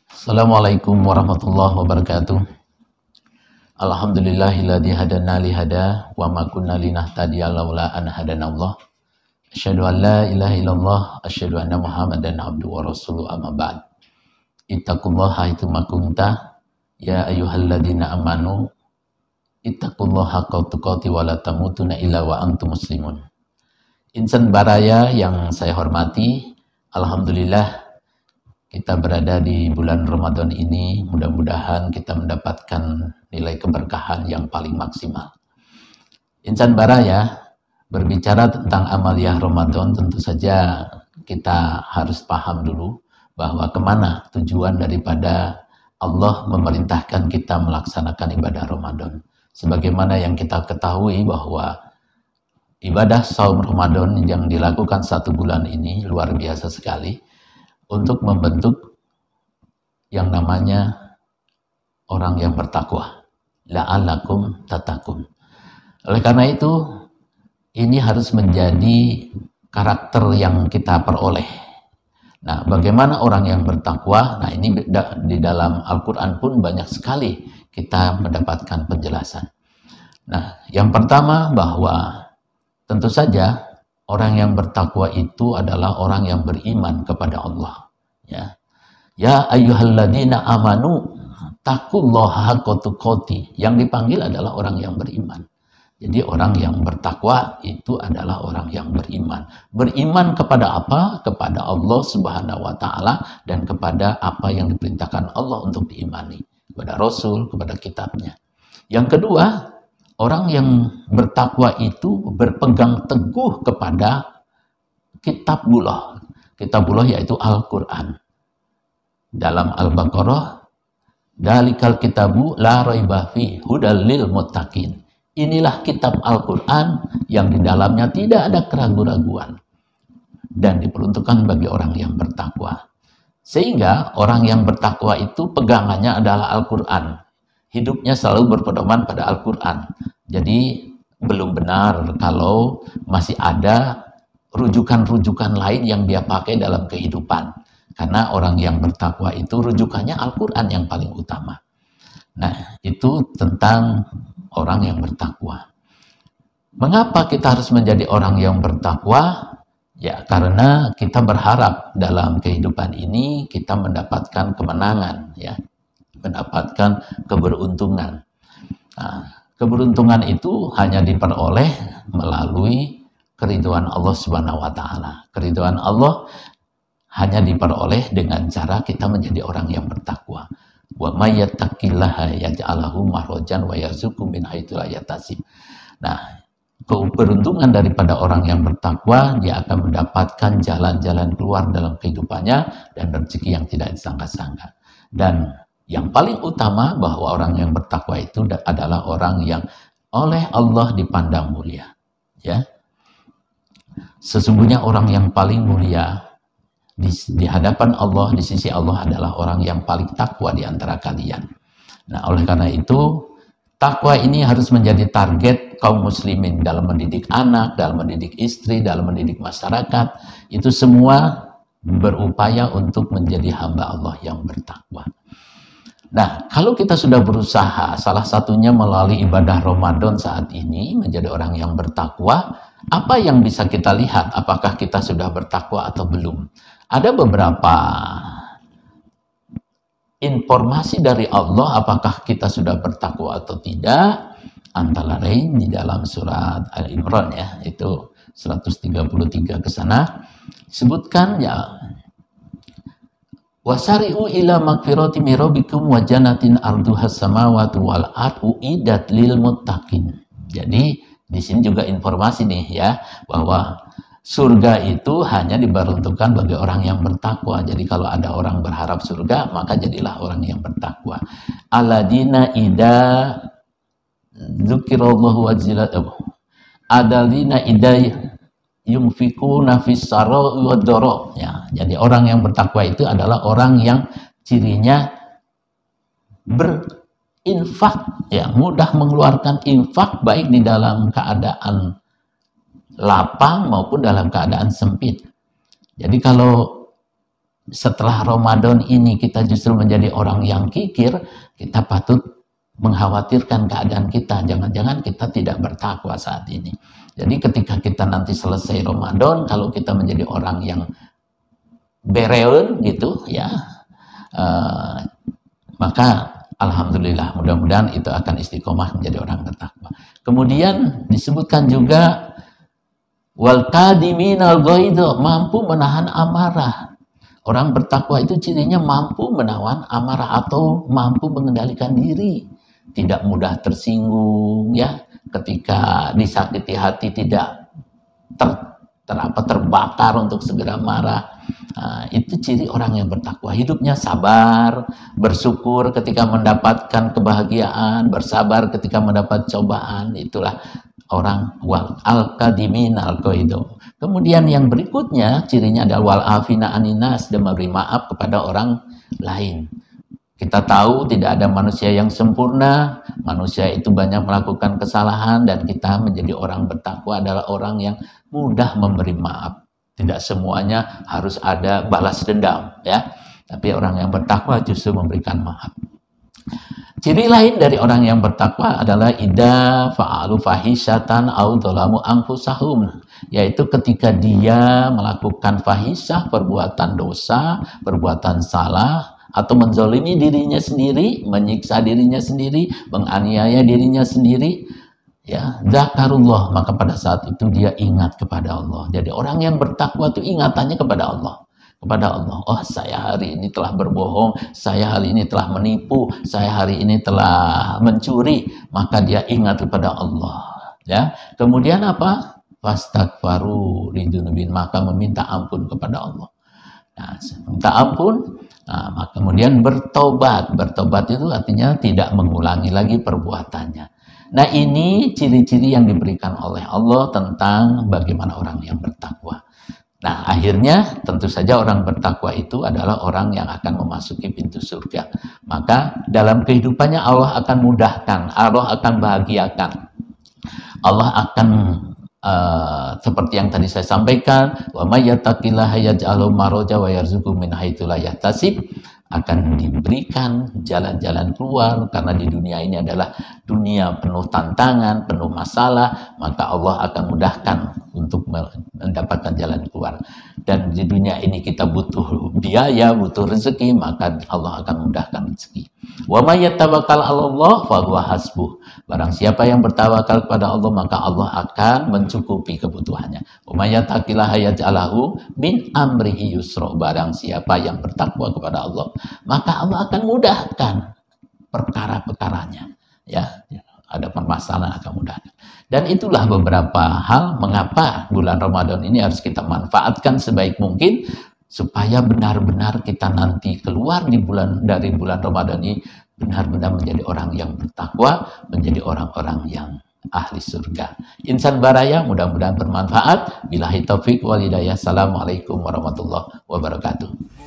Assalamualaikum warahmatullahi wabarakatuh. Alhamdulillahilladzi hadana li hada wa ma kunna linahtadiya laula an hadanallah. Asyhadu an la ilaha illallah, asyhadu anna Muhammadan abduhu wa rasuluhu amma ba'd. Ittaqullaha haitsu ma kunta ya ayyuhalladzina amanu ittaqullaha haqqa tuqatih wa la tamutunna illa wa antum muslimun. Insan baraya yang saya hormati, alhamdulillah kita berada di bulan Ramadan ini, mudah-mudahan kita mendapatkan nilai keberkahan yang paling maksimal. Insan baraya, berbicara tentang amaliyah Ramadan, tentu saja kita harus paham dulu bahwa kemana tujuan daripada Allah memerintahkan kita melaksanakan ibadah Ramadan. Sebagaimana yang kita ketahui bahwa ibadah saum Ramadan yang dilakukan 1 bulan ini luar biasa sekali, untuk membentuk yang namanya orang yang bertakwa. La'allakum tattaqun. Oleh karena itu, ini harus menjadi karakter yang kita peroleh. Nah, bagaimana orang yang bertakwa? Nah, ini di dalam Al-Quran pun banyak sekali kita mendapatkan penjelasan. Nah, yang pertama bahwa tentu saja orang yang bertakwa itu adalah orang yang beriman kepada Allah. Ya ayyuhalladzina amanu taqullaha haqqa tuqatih. Yang dipanggil adalah orang yang beriman. Jadi orang yang bertakwa itu adalah orang yang beriman. Beriman kepada apa? Kepada Allah Subhanahu wa taala dan kepada apa yang diperintahkan Allah untuk diimani, kepada Rasul, kepada kitabnya. Yang kedua, orang yang bertakwa itu berpegang teguh kepada kitabullah. Kitabullah yaitu Al-Quran. Dalam Al-Baqarah, Dalikal kitabu la raiba fi hudal lil muttaqin. Inilah kitab Al-Quran yang di dalamnya tidak ada keraguan-raguan dan diperuntukkan bagi orang yang bertakwa. Sehingga orang yang bertakwa itu pegangannya adalah Al-Quran. Hidupnya selalu berpedoman pada Al-Quran. Jadi belum benar kalau masih ada rujukan-rujukan lain yang dia pakai dalam kehidupan. Karena orang yang bertakwa itu rujukannya Al-Quran yang paling utama. Nah, itu tentang orang yang bertakwa. Mengapa kita harus menjadi orang yang bertakwa? Ya, karena kita berharap dalam kehidupan ini kita mendapatkan kemenangan, ya, mendapatkan keberuntungan. Nah, keberuntungan itu hanya diperoleh melalui keridhaan Allah Subhanahu wa taala. Keridhaan Allah hanya diperoleh dengan cara kita menjadi orang yang bertakwa. Wa may yattaqillaha yaj'al lahu makhrajan wa yarzuqhu min haitsu la yahtasib. Nah, keberuntungan daripada orang yang bertakwa, dia akan mendapatkan jalan-jalan keluar dalam kehidupannya dan rezeki yang tidak disangka-sangka. Dan yang paling utama bahwa orang yang bertakwa itu adalah orang yang oleh Allah dipandang mulia. Ya. Sesungguhnya orang yang paling mulia di hadapan Allah, di sisi Allah adalah orang yang paling takwa di antara kalian. Nah, oleh karena itu, takwa ini harus menjadi target kaum muslimin dalam mendidik anak, dalam mendidik istri, dalam mendidik masyarakat. Itu semua berupaya untuk menjadi hamba Allah yang bertakwa. Nah, kalau kita sudah berusaha, salah satunya melalui ibadah Ramadan saat ini, menjadi orang yang bertakwa, apa yang bisa kita lihat? Apakah kita sudah bertakwa atau belum? Ada beberapa informasi dari Allah apakah kita sudah bertakwa atau tidak. Antara lain di dalam surat Al-Imran, ya, itu 133 ke sana disebutkan, ya, wasari'u ila magfirati min rabbikum wa jannatin arduhas samawati wal ardu uiddat lil muttaqin. Jadi di sini juga informasi nih, ya, bahwa surga itu hanya diperuntukkan bagi orang yang bertakwa. Jadi kalau ada orang berharap surga, maka jadilah orang yang bertakwa. Aladina ida dzukirallahu wajilat adalina ida yunfikuna fis sarra'i wad dharra. Ya, jadi orang yang bertakwa itu adalah orang yang cirinya berinfak, ya, mudah mengeluarkan infak baik di dalam keadaan lapang maupun dalam keadaan sempit. Jadi kalau setelah Ramadan ini kita justru menjadi orang yang kikir, kita patut mengkhawatirkan keadaan kita. Jangan-jangan kita tidak bertakwa saat ini. Jadi ketika kita nanti selesai Ramadan, kalau kita menjadi orang yang bereun gitu ya, maka alhamdulillah, mudah-mudahan itu akan istiqomah menjadi orang bertakwa. Kemudian disebutkan juga wal qadiminal ghaidha, mampu menahan amarah. Orang bertakwa itu cirinya mampu menahan amarah atau mampu mengendalikan diri, tidak mudah tersinggung ya. Ketika disakiti hati tidak terbakar untuk segera marah. Nah, itu ciri orang yang bertakwa. Hidupnya sabar, bersyukur ketika mendapatkan kebahagiaan, bersabar ketika mendapat cobaan. Itulah orang wal al-qadimin al-qaidu. Kemudian yang berikutnya cirinya adalah wal afina aninas, dan memberi maaf kepada orang lain. Kita tahu tidak ada manusia yang sempurna, manusia itu banyak melakukan kesalahan, dan kita menjadi orang bertakwa adalah orang yang mudah memberi maaf. Tidak semuanya harus ada balas dendam, ya. Tapi orang yang bertakwa justru memberikan maaf. Ciri lain dari orang yang bertakwa adalah idza fa'alu fahisyatan au dzalamu anfusahum, yaitu ketika dia melakukan fahisyah, perbuatan dosa, perbuatan salah, atau menzalimi dirinya sendiri, menyiksa dirinya sendiri, menganiaya dirinya sendiri, ya, zakarullah, maka pada saat itu dia ingat kepada Allah. Jadi orang yang bertakwa itu ingatannya kepada Allah. Kepada Allah, oh saya hari ini telah berbohong, saya hari ini telah menipu, saya hari ini telah mencuri, maka dia ingat kepada Allah. Ya, kemudian apa? Fastaghfaru lidunubin, maka meminta ampun kepada Allah. Nah, minta ampun. Nah, maka kemudian bertobat. Bertobat itu artinya tidak mengulangi lagi perbuatannya. Nah, ini ciri-ciri yang diberikan oleh Allah tentang bagaimana orang yang bertakwa. Nah, akhirnya tentu saja orang bertakwa itu adalah orang yang akan memasuki pintu surga. Maka dalam kehidupannya Allah akan mudahkan, Allah akan bahagiakan. Allah akan seperti yang tadi saya sampaikan, wa may yattaqillaha yaj'al makhraja wa yarzuqhu min haitsu la yahtasib, akan diberikan jalan-jalan keluar, karena di dunia ini adalah dunia penuh tantangan, penuh masalah, maka Allah akan mudahkan untuk mendapatkan jalan keluar. Dan di dunia ini kita butuh biaya, butuh rezeki, maka Allah akan mudahkan rezeki. Wa may yatawakkal 'alallah fa huwa hasbuh. Barang siapa yang bertawakal kepada Allah, maka Allah akan mencukupi kebutuhannya. Wa may yattaqillaha yaj'al lahu min amrihi yusra. Barang siapa yang bertakwa kepada Allah, maka Allah akan mudahkan perkara-perkaranya. Ya, ada permasalahan akan mudahkan. Dan itulah beberapa hal mengapa bulan Ramadan ini harus kita manfaatkan sebaik mungkin, supaya benar-benar kita nanti keluar dari bulan Ramadan ini benar-benar menjadi orang yang bertakwa, menjadi orang-orang yang ahli surga. Insan Baraya, mudah-mudahan bermanfaat. Billahi taufik wal hidayah. Assalamualaikum warahmatullahi wabarakatuh.